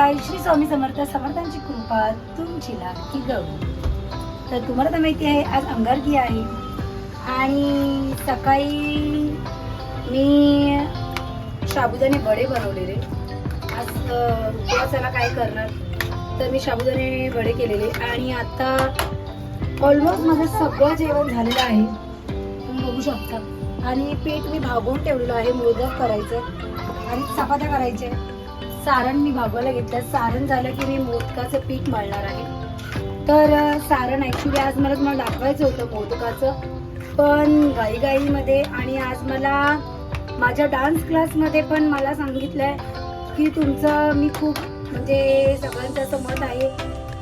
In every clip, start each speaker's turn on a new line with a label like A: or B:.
A: हाय श्री स्वामी समर्थ समर्थांची कृपा तुमची लाडकी गौरी. तर तुम्हाला तर माहिती आहे आज अंगारकी आहे आणि सकाळी मी साबुदाणे वडे बनवलेले. आज उपवासाला काय करणार तर मी साबुदाणे वडे केलेले आणि आता ऑलमोस्ट माझं सगळं जेवण झालेलं आहे तुम्ही बघू शकता. आणि पीठ मी भागवून ठेवलेलं आहे. मोदक करायचं आणि चपात्या करायचे. सारण मी भागवायला घेतलं. सारण झालं की मी मोदकाचं पीठ मळणार आहे. तर सारण ॲक्च्युली आज मला तुम्हाला दाखवायचं होतं मोदकाचं, पण घाईघाईमध्ये आणि आज मला माझ्या डान्स क्लासमध्ये पण मला सांगितलं आहे की तुमचं मी खूप म्हणजे सगळ्यांचं असं मत आहे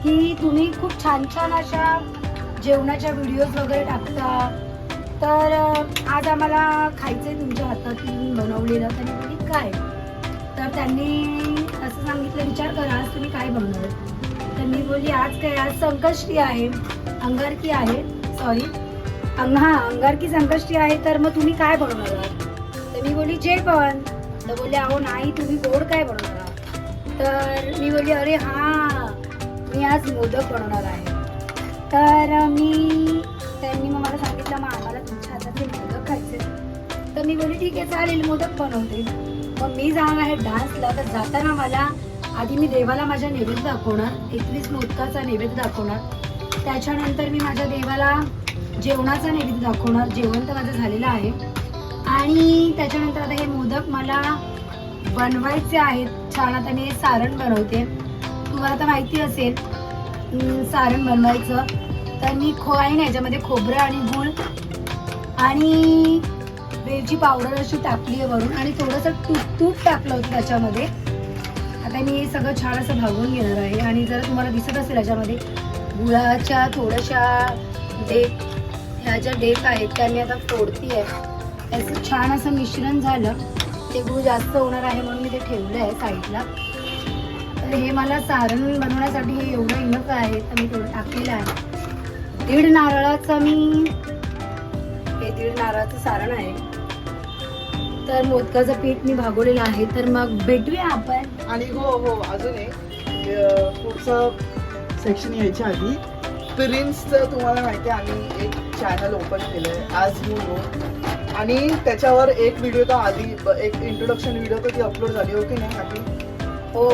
A: की तुम्ही खूप छान छान अशा जेवणाच्या व्हिडिओज वगैरे टाकता. तर आज आम्हाला खायचं आहे तुमच्या हातातून बनवलेलं. त्यांनी बोलली काय, तर त्यांनी असं सांगितलं विचार करा आज तुम्ही काय बनवणार. तर मी बोलली आज काय, आज संकष्टी आहे, अंगारकी आहे, सॉरी अंगारकी संकष्टी आहे, तर मग तुम्ही काय बनवणार आहात. तर मी बोलली जे पण. तर बोलले अहो नाही तुम्ही गोड काय बनवणार आहात. तर मी बोलली अरे हां मी आज मोदक बनवणार आहे. तर त्यांनी मग मला सांगितलं मग आम्हाला तुमच्या हाताचे मोदक खायचे. तर मी बोलली ठीक आहे चालेल मोदक बनवते. मग मी जाणार आहे डान्सला. तर जाताना मला आधी मी देवाला माझ्या नैवेद्य दाखवणार, 21 मोदकाचा नैवेद्य दाखवणार. त्याच्यानंतर मी माझ्या देवाला जेवणाचा नैवेद्य दाखवणार. जेवण तर माझं झालेलं आहे. आणि त्याच्यानंतर आता हे मोदक मला बनवायचे आहेत छान. आता मी सारण बनवते. तुम्हाला तर माहिती असेल सारण बनवायचं. तर मी आहे ना याच्यामध्ये खोबरं आणि गूळ आणि वेलची पावडर अशी टाकली आहे वरून आणि थोडंसं तूप टाकलं होतं त्याच्यामध्ये. आता मी हे सगळं छान असं भागवून घेणार आहे. आणि जर तुम्हाला दिसत असेल याच्यामध्ये गुळाच्या थोड्याशा डेप, ह्या ज्या डेप आहेत त्या मी आता फोडती आहे. त्याचं छान असं मिश्रण झालं. ते गुळ जास्त होणार आहे म्हणून मी ते ठेवलं आहे साईडला. तर हे मला सारण बनवण्यासाठी हे एवढं इनफ आहे तर मी थोडं टाकलेलं आहे. दीड नारळाचं सारण आहे. तर मोदकाचं पीठ मी भागवलेलं आहे. तर मग भेटूया आपण.
B: आणि हो अजून एक पुढचं सेक्शन यायच्या आधी प्रिन्सचं तुम्हाला माहिती आहे आम्ही एक चॅनल ओपन केलंय आज यू नो, आणि त्याच्यावर एक व्हिडिओ तर आधी एक इंट्रोडक्शन व्हिडिओ तर ती अपलोड झाली होती नाही आधी.
A: हो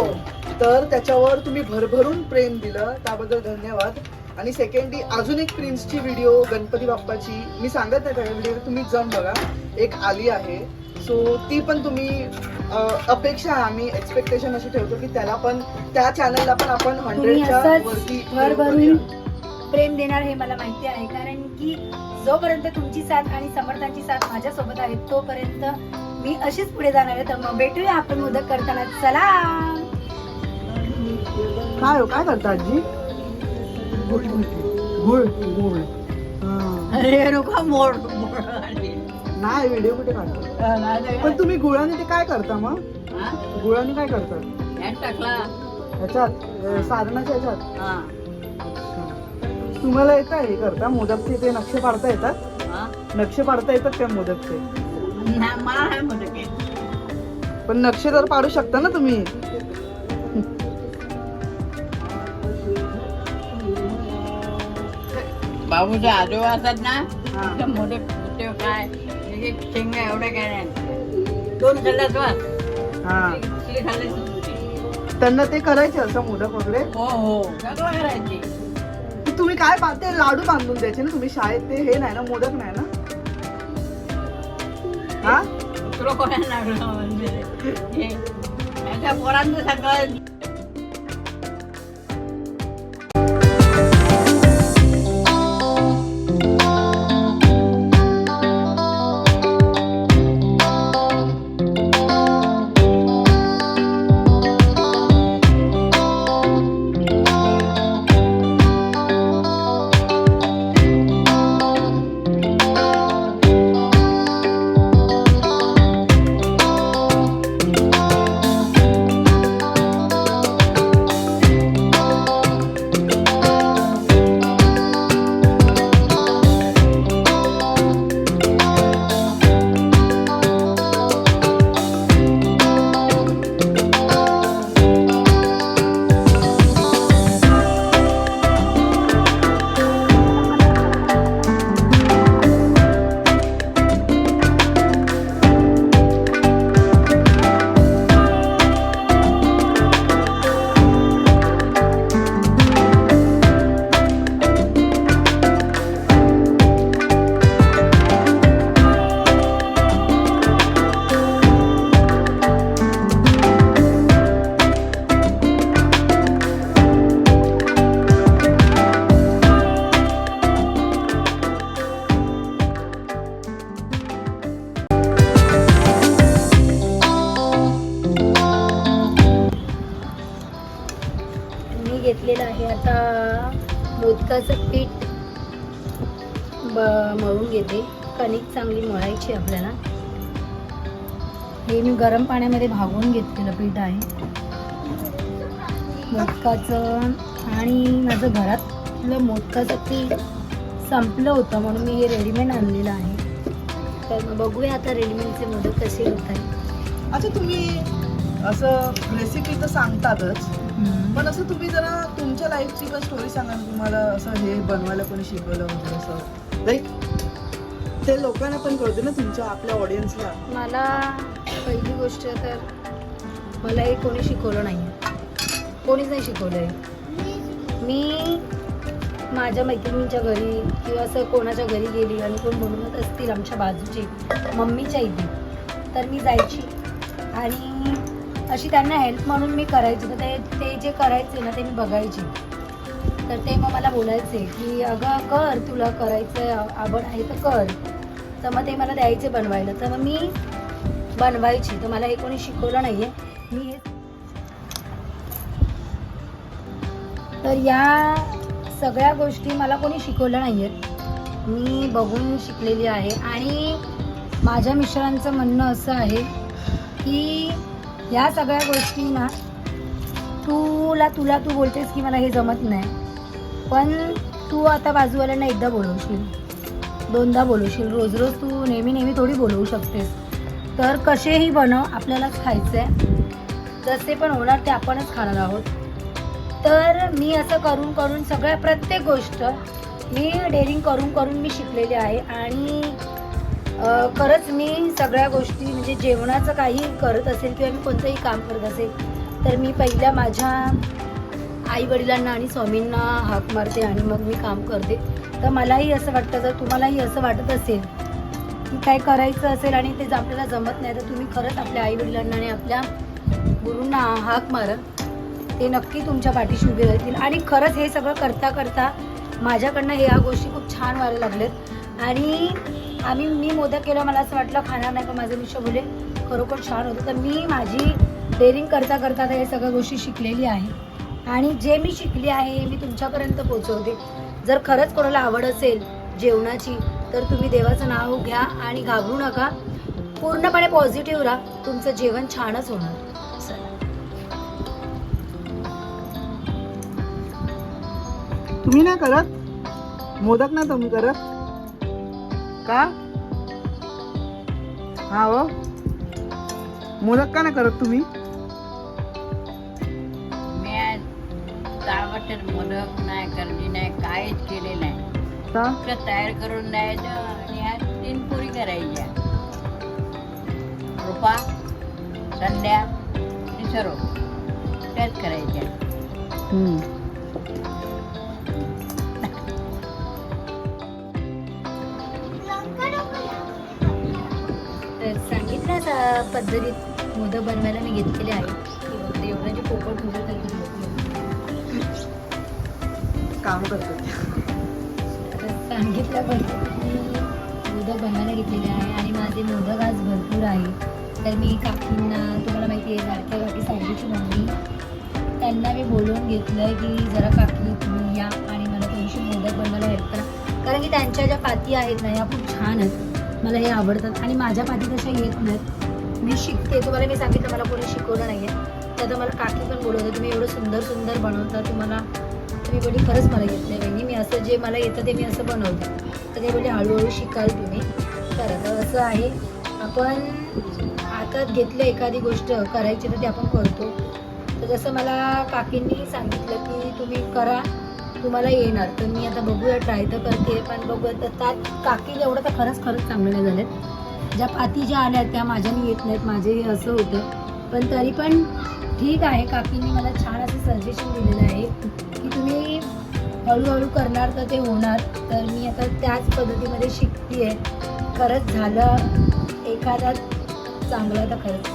B: तर त्याच्यावर तुम्ही भरभरून प्रेम दिलं त्याबद्दल धन्यवाद. आणि सेकंडली अजून एक प्रिन्सची व्हिडिओ गणपती बाप्पाची मी सांगत नाही त्या व्हिडिओ तुम्ही जाऊन बघा एक आली आहे. सो ती पण तुम्ही अपेक्षा आम्ही एक्सपेक्टेशन अशी ठेवतो की त्याला पण त्या चॅनलला पण आपण 100च्या वरती
A: भरभरून प्रेम देणार हे मला माहिती आहे. कारण की जोपर्यंत तुमची साथ आणि समर्थांची साथ माझ्यासोबत आहे तोपर्यंत मी अशीच पुढे जाणार आहे. तर मग भेटूया आपण मोदक करताना. चला
B: काय करता आजी. गुळ
C: अरे नको मोड
B: नाही व्हिडिओ कुठे काढतो. पण तुम्ही गुळाने ते काय करता मग. गुळाने काय करतात
C: टाकला
B: ह्याच्यात सारणाच्या ह्याच्यात. तुम्हाला येतं हे करता मोदकचे ते नक्षे पाडता येतात. नक्षे पाडता येतात त्या मोदकचे.
C: मला नाही मोदक.
B: पण नक्षे तर पाडू शकता ना तुम्ही.
C: बाबूचा आजोबा असतात ना मोदक काय शेंगा एवढ्या काय नाही 2 खाल्ल्यात
B: त्यांना ते करायचे असं मोदक वगैरे.
C: हो सगळं करायचे.
B: तुम्ही काय ते लाडू बांधून द्यायचे ना तुम्ही शाळेत. ते हे नाही ना मोदक नाही ना. हा
C: तुला कोणाला लागलं पोरांचं सगळं
A: आता मोदकाचं पीठ मळून घेते. कणिक चांगली मळायची आपल्याला. हे मी गरम पाण्यामध्ये भागून घेतलेलं पीठ आहे मोदकाचं. आणि माझं घरातलं मोदकाचं पीठ संपलं होतं म्हणून मी हे रेडीमेड आणलेलं आहे. तर मग बघूया आता रेडीमेडचे मोदक कसे होत आहेत.
B: अच्छा, तुम्ही असं रेसिपी तर सांगतातच, पण असं तुम्ही जरा तुमच्या लाईफची पण स्टोरी सांगा ना. तुम्हाला असं हे बनवायला कोणी शिकवलं वगैरे असं, लाईक ते लोकांना पण कळते ना, तुमच्या आपल्या ऑडियन्सला.
A: मला पहिली गोष्ट तर मला हे कोणी शिकवलं नाही आहे. कोणीच नाही शिकवलं आहे. मी माझ्या मैत्रिणींच्या घरी किंवा असं कोणाच्या घरी गेली आणि कोण बनवत असतील आमच्या बाजूची मम्मीच्या इथे, तर मी जायची आणि अशी त्यांना हेल्प म्हणून मी करायची. तर ते जे करायचे ना ते मी बघायची. तर ते मग मला बोलायचे की अगं कर, तुला करायचं आवड आहे तर कर. तर मग ते मला द्यायचे बनवायला. तर मग मी बनवायची. तर मला हे कोणी शिकवलं नाही आहे. मी हे तर या सगळ्या गोष्टी मला कोणी शिकवल्या नाही आहेत. मी बघून शिकलेली आहे. आणि माझ्या मिस्टरांचं म्हणणं असं आहे की या सगळ्या गोष्टी ना तुला तू बोलतेस की मला हे जमत नाही, पण तू आता बाजूवाल्यांना एकदा बोलवशील, दोनदा बोलवशील, रोज रोज तू नेहमी थोडी बोलवू शकतेस. तर कसेही बनव, आपल्यालाच खायचं आहे. जसे पण होणार ते आपणच खाणार आहोत. तर मी असं करून करून सगळ्या प्रत्येक गोष्ट मी डेअरिंग करून करून मी शिकलेली आहे. आणि खरंच मी सगळ्या गोष्टी म्हणजे जेवणाचं काही करत असेल किंवा मी कोणतंही काम करत असेल तर मी पहिल्या माझ्या आईवडिलांना आणि स्वामींना हाक मारते आणि मग मी काम करते. तर मलाही असं वाटतं, जर तुम्हालाही असं वाटत असेल की काय करायचं असेल आणि ते आपल्याला जमत नाही, तर तुम्ही खरंच आपल्या आईवडिलांना आणि आपल्या गुरूंना हाक मारा. ते नक्की तुमच्या पाठीशी उभे राहतील. आणि खरंच हे सगळं करता करता माझ्याकडनं ह्या गोष्टी खूप छान व्हायला लागल्यात. आणि मी मोदक केलं, मला असं वाटलं खाणार नाही, पण माझे मिस्टर बोलले खरोखर छान होतं. तर मी माझी डेअरिंग करता करता हे सगळ्या गोष्टी शिकलेली आहे. आणि जे मी शिकली आहे मी तुमच्यापर्यंत पोचवते. जर खरंच कोणाला आवड असेल जेवणाची तर तुम्ही देवाचं नाव घ्या आणि घाबरू नका. पूर्णपणे पॉझिटिव्ह राहा. तुमचं जेवण छानच होणार.
B: तुम्ही नाही करत मोदक? ना तुम्ही करत का? हा हो, मोदक का नाही करत तुम्ही?
C: मी आज तावटर मोदक नाही, करली नाही, काहीच केले नाही. फक्त तयार करून द्यायचं आणि आज 3 पुरी करायच्या. रुपा, संध्या, सर्व त्याच करायच्या.
A: तर सांगितल्या पद्धतीत मोदक बनवायला मी घेतलेले आहे. एवढ्याचे पोपट मोदक
B: काम करतो.
A: सांगितल्या पद्धतीने मोदक बनवायला घेतलेले आहे. आणि माझे मोदक आज भरपूर आहे. तर मी काकींना, तुम्हाला माहिती आहे लाडक्या काकी सांगितली मम्मी, त्यांना मी बोलवून घेतलं की जरा काकी तुम्ही या आणि मला थोडीशी मोदक बनवायला हेल्प करा. कारण की त्यांच्या ज्या पाती आहेत ना ह्या खूप छान आहेत, मला हे आवडतात. आणि माझ्या पाती तशा येत नाहीत. मी शिकते. तुम्हाला मी सांगितलं मला कोणी शिकवलं नाही आहे. तर आता मला काकी पण बोलवतं तुम्ही एवढं सुंदर सुंदर बनवता, तुम्ही बोलली खरंच मला येत नाही बहिणी, मी असं जे मला येतं ते मी असं बनवते. तर ते बोलले हळूहळू शिकाल तुम्ही. तर असं आहे, आपण हातात घेतलं एखादी गोष्ट करायची तर ते आपण करतो. तर जसं मला काकींनी सांगितलं की तुम्ही करा, तुम्हाला येणार. तर मी आता बघूया, ट्राय तर करते. पण बघूया तर त्यात काकी एवढं तर खरंच चांगले नाही झालेत. ज्या पाती ज्या आल्या त्या माझ्याने येत नाहीत, माझे असं होतं. पण तरी पण ठीक आहे, काकींनी मला छान असं सजेशन दिलेलं आहे की तुम्ही हळूहळू करणार तर ते होणार. तर मी आता त्याच पद्धतीमध्ये शिकते आहे. खरंच झालं एखादा चांगला तर खरंच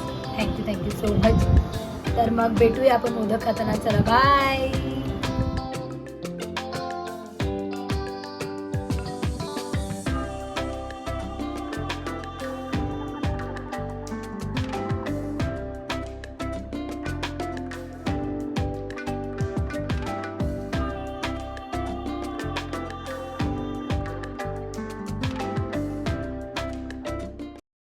A: थँक्यू सो मच. तर मग भेटूया आपण मोदक खाताना. चला बाय.